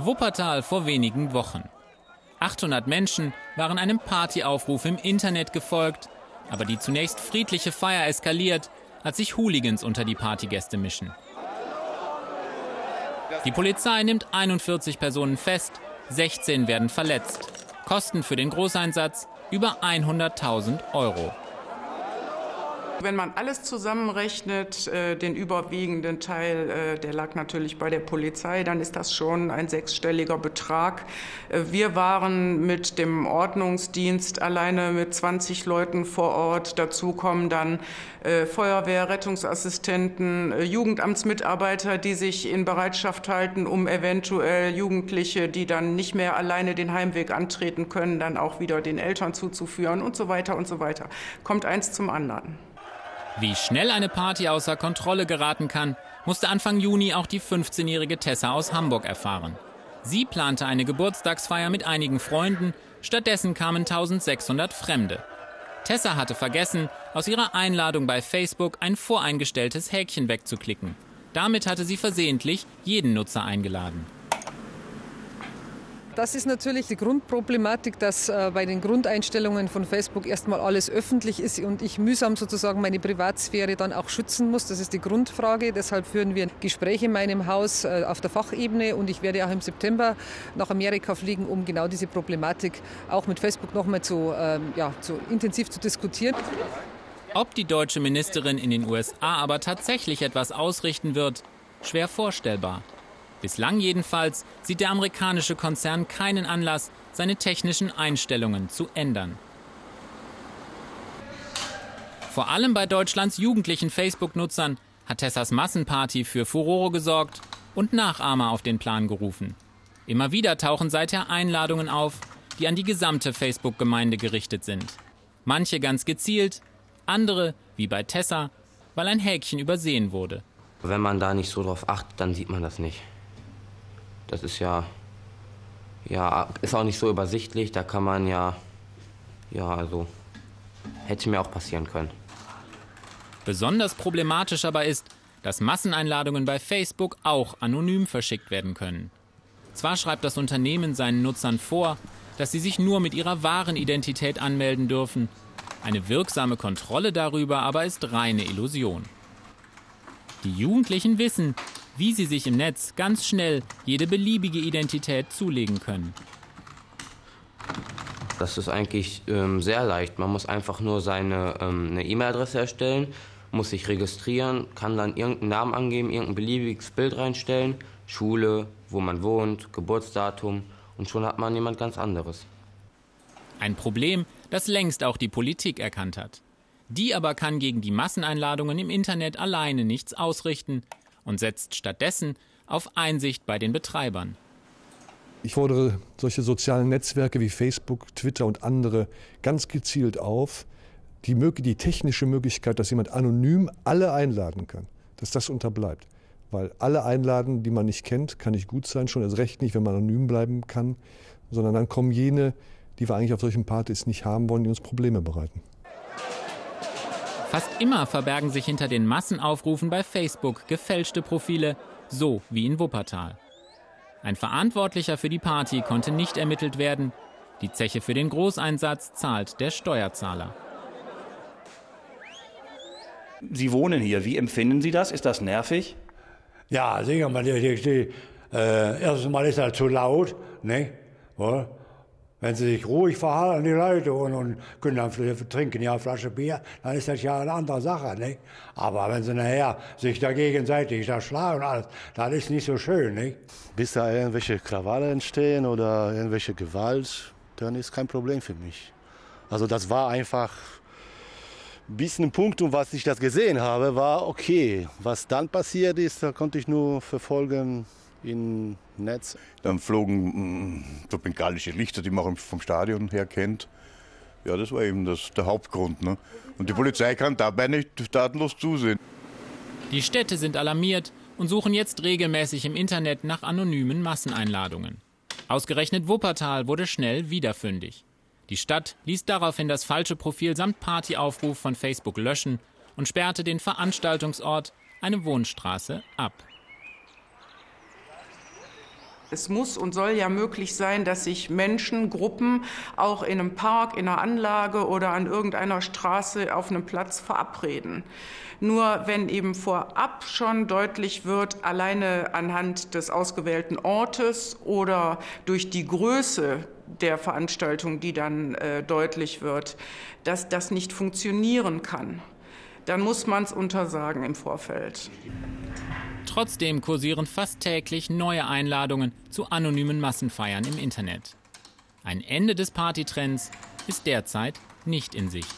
Wuppertal vor wenigen Wochen. 800 Menschen waren einem Partyaufruf im Internet gefolgt, aber die zunächst friedliche Feier eskaliert, als sich Hooligans unter die Partygäste mischen. Die Polizei nimmt 41 Personen fest, 16 werden verletzt. Kosten für den Großeinsatz über 100.000 €. Wenn man alles zusammenrechnet, den überwiegenden Teil, der lag natürlich bei der Polizei, dann ist das schon ein sechsstelliger Betrag. Wir waren mit dem Ordnungsdienst alleine mit 20 Leuten vor Ort. Dazu kommen dann Feuerwehr, Rettungsassistenten, Jugendamtsmitarbeiter, die sich in Bereitschaft halten, um eventuell Jugendliche, die dann nicht mehr alleine den Heimweg antreten können, dann auch wieder den Eltern zuzuführen und so weiter und so weiter. Kommt eins zum anderen. Wie schnell eine Party außer Kontrolle geraten kann, musste Anfang Juni auch die 15-jährige Tessa aus Hamburg erfahren. Sie plante eine Geburtstagsfeier mit einigen Freunden, stattdessen kamen 1600 Fremde. Tessa hatte vergessen, aus ihrer Einladung bei Facebook ein voreingestelltes Häkchen wegzuklicken. Damit hatte sie versehentlich jeden Nutzer eingeladen. Das ist natürlich die Grundproblematik, dass bei den Grundeinstellungen von Facebook erstmal alles öffentlich ist und ich mühsam sozusagen meine Privatsphäre dann auch schützen muss. Das ist die Grundfrage. Deshalb führen wir Gespräche in meinem Haus auf der Fachebene und ich werde auch im September nach Amerika fliegen, um genau diese Problematik auch mit Facebook nochmal so intensiv zu diskutieren. Ob die deutsche Ministerin in den USA aber tatsächlich etwas ausrichten wird, schwer vorstellbar. Bislang jedenfalls sieht der amerikanische Konzern keinen Anlass, seine technischen Einstellungen zu ändern. Vor allem bei Deutschlands jugendlichen Facebook-Nutzern hat Tessas Massenparty für Furore gesorgt und Nachahmer auf den Plan gerufen. Immer wieder tauchen seither Einladungen auf, die an die gesamte Facebook-Gemeinde gerichtet sind. Manche ganz gezielt, andere, wie bei Tessa, weil ein Häkchen übersehen wurde. Wenn man da nicht so drauf achtet, dann sieht man das nicht. Das ist ist auch nicht so übersichtlich, da kann man hätte mir auch passieren können. Besonders problematisch aber ist, dass Masseneinladungen bei Facebook auch anonym verschickt werden können. Zwar schreibt das Unternehmen seinen Nutzern vor, dass sie sich nur mit ihrer wahren Identität anmelden dürfen. Eine wirksame Kontrolle darüber aber ist reine Illusion. Die Jugendlichen wissen, wie sie sich im Netz ganz schnell jede beliebige Identität zulegen können. Das ist eigentlich sehr leicht. Man muss einfach nur eine E-Mail-Adresse erstellen, muss sich registrieren, kann dann irgendeinen Namen angeben, irgendein beliebiges Bild reinstellen, Schule, wo man wohnt, Geburtsdatum und schon hat man jemand ganz anderes. Ein Problem, das längst auch die Politik erkannt hat. Die aber kann gegen die Masseneinladungen im Internet alleine nichts ausrichten und setzt stattdessen auf Einsicht bei den Betreibern. Ich fordere solche sozialen Netzwerke wie Facebook, Twitter und andere ganz gezielt auf, die technische Möglichkeit, dass jemand anonym alle einladen kann, dass das unterbleibt. Weil alle einladen, die man nicht kennt, kann nicht gut sein, schon erst recht nicht, wenn man anonym bleiben kann, sondern dann kommen jene, die wir eigentlich auf solchen Partys nicht haben wollen, die uns Probleme bereiten. Fast immer verbergen sich hinter den Massenaufrufen bei Facebook gefälschte Profile, so wie in Wuppertal. Ein Verantwortlicher für die Party konnte nicht ermittelt werden. Die Zeche für den Großeinsatz zahlt der Steuerzahler. Sie wohnen hier. Wie empfinden Sie das? Ist das nervig? Ja, sicher mal. Erstens mal ist das zu laut, ne? Wenn sie sich ruhig verhalten, die Leute, und können dann trinken ja eine Flasche Bier, dann ist das ja eine andere Sache, ne? Aber wenn sie nachher sich da gegenseitig da schlagen und alles, das ist nicht so schön, ne? Bis da irgendwelche Krawalle entstehen oder irgendwelche Gewalt, dann ist kein Problem für mich. Also das war einfach bis ein Punkt, was ich das gesehen habe, war okay. Was dann passiert ist, da konnte ich nur verfolgen im Netz. Dann flogen so bengalische Lichter, die man vom Stadion her kennt. Ja, das war eben der Hauptgrund. Ne? Und die Polizei kann dabei nicht tatenlos zusehen. Die Städte sind alarmiert und suchen jetzt regelmäßig im Internet nach anonymen Masseneinladungen. Ausgerechnet Wuppertal wurde schnell wieder fündig. Die Stadt ließ daraufhin das falsche Profil samt Partyaufruf von Facebook löschen und sperrte den Veranstaltungsort, eine Wohnstraße, ab. Es muss und soll ja möglich sein, dass sich Menschen, Gruppen auch in einem Park, in einer Anlage oder an irgendeiner Straße auf einem Platz verabreden. Nur wenn eben vorab schon deutlich wird, alleine anhand des ausgewählten Ortes oder durch die Größe der Veranstaltung, die dann deutlich wird, dass das nicht funktionieren kann, dann muss man es untersagen im Vorfeld. Trotzdem kursieren fast täglich neue Einladungen zu anonymen Massenfeiern im Internet. Ein Ende des Partytrends ist derzeit nicht in Sicht.